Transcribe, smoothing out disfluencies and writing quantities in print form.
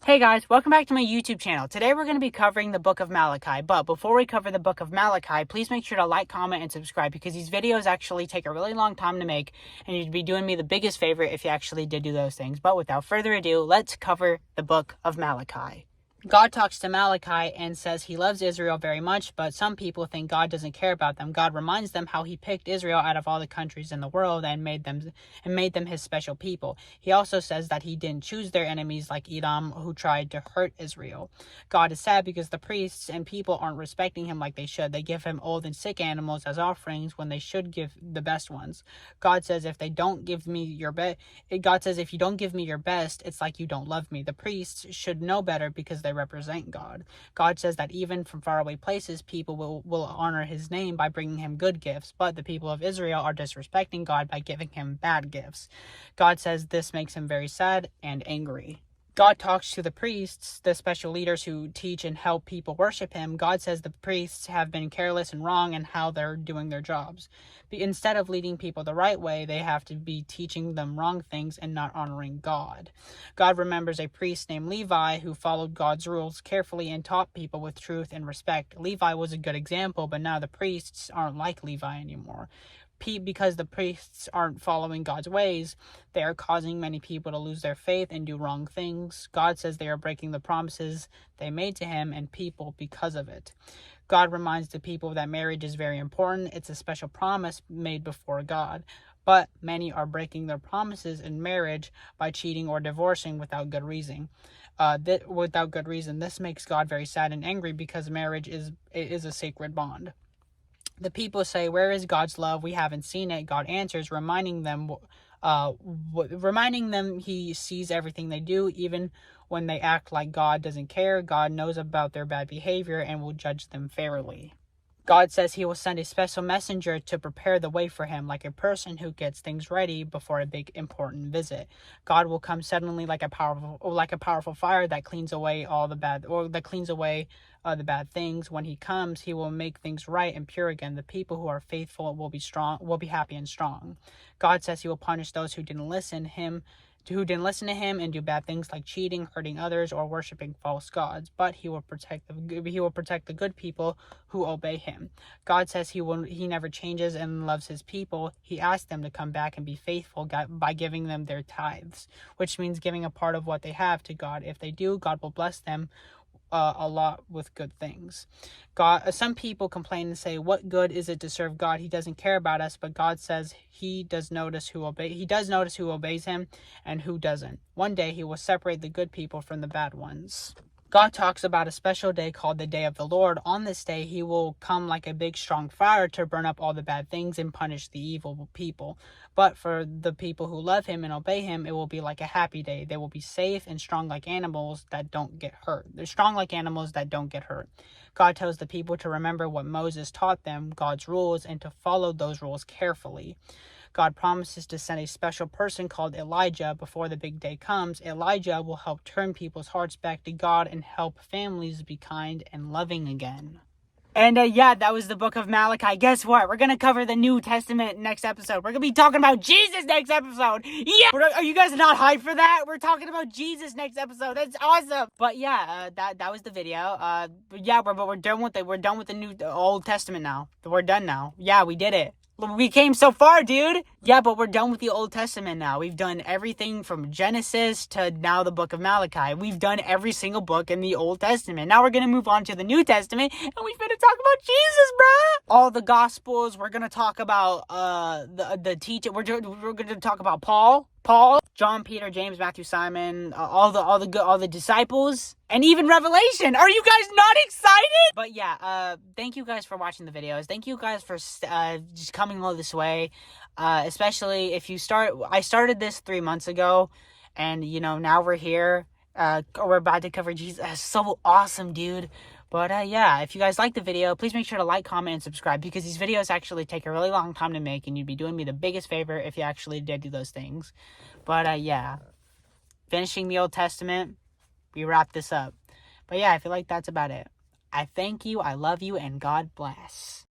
Hey guys, welcome back to my YouTube channel. Today we're going to be covering the book of Malachi, but before we cover the book of Malachi, please make sure to like, comment, and subscribe because these videos actually take a really long time to make and you'd be doing me the biggest favor if you actually did do those things. But without further ado, let's cover the book of Malachi. God talks to Malachi and says he loves Israel very much, but some people think God doesn't care about them. God reminds them how he picked Israel out of all the countries in the world and made them his special people. He also says that he didn't choose their enemies like Edom, who tried to hurt Israel. God is sad because the priests and people aren't respecting him like they should. They give him old and sick animals as offerings when they should give the best ones. God says if you don't give me your best, it's like you don't love me. The priests should know better because they represent God. God says that even from faraway places, people will honor his name by bringing him good gifts, but the people of Israel are disrespecting God by giving him bad gifts. God says this makes him very sad and angry. God talks to the priests, the special leaders who teach and help people worship him. God says the priests have been careless and wrong in how they're doing their jobs. Instead of leading people the right way, they have to be teaching them wrong things and not honoring God. God remembers a priest named Levi who followed God's rules carefully and taught people with truth and respect. Levi was a good example, but now the priests aren't like Levi anymore. Because the priests aren't following God's ways, they are causing many people to lose their faith and do wrong things. God says they are breaking the promises they made to him and people because of it. God reminds the people that marriage is very important. It's a special promise made before God. But many are breaking their promises in marriage by cheating or divorcing without good reason. This makes God very sad and angry because marriage is a sacred bond. The people say, "Where is God's love? We haven't seen it." God answers, reminding them he sees everything they do, even when they act like God doesn't care. God knows about their bad behavior and will judge them fairly. God says he will send a special messenger to prepare the way for him, like a person who gets things ready before a big important visit. God will come suddenly like a powerful fire that cleans away the bad things. When he comes, he will make things right and pure again. The people who are faithful will be happy and strong. God says he will punish those who didn't listen to him and do bad things like cheating, hurting others, or worshiping false gods. But he will protect the good people who obey him. God says he never changes and loves his people. He asks them to come back and be faithful by giving them their tithes, which means giving a part of what they have to God. If they do, God will bless them a lot with good things. Some people complain and say, "What good is it to serve God? He doesn't care about us." But God says he does notice who obeys him and who doesn't. One day he will separate the good people from the bad ones. God talks about a special day called the Day of the Lord. On this day, he will come like a big, strong fire to burn up all the bad things and punish the evil people. But for the people who love him and obey him, it will be like a happy day. They will be safe and strong like animals that don't get hurt. They're strong like animals that don't get hurt. God tells the people to remember what Moses taught them, God's rules, and to follow those rules carefully. God promises to send a special person called Elijah before the big day comes. Elijah will help turn people's hearts back to God and help families be kind and loving again. And that was the book of Malachi. Guess what? We're going to cover the New Testament next episode. We're going to be talking about Jesus next episode. Yeah! Are you guys not hyped for that? We're talking about Jesus next episode. That's awesome. But yeah, that was the video. We're done with it. We're done with the Old Testament now. We're done now. Yeah, we did it. We came so far, dude. Yeah, but we're done with the Old Testament now. We've done everything from Genesis to now the book of Malachi. We've done every single book in the Old Testament. Now we're going to move on to the New Testament, and we're going to talk about Jesus, bruh. All the Gospels. We're going to talk about the teacher. We're going to talk about Paul, John, Peter, James, Matthew, Simon, all the disciples, and even Revelation. Are you guys not excited? But yeah, thank you guys for watching the videos. Thank you guys for just coming all this way. Especially if I started this 3 months ago, and now we're here. We're about to cover Jesus. That's so awesome, dude. But if you guys like the video, please make sure to like, comment, and subscribe because these videos actually take a really long time to make, and you'd be doing me the biggest favor if you actually did do those things. But finishing the Old Testament, we wrap this up. But yeah, I feel like that's about it. I thank you, I love you, and God bless.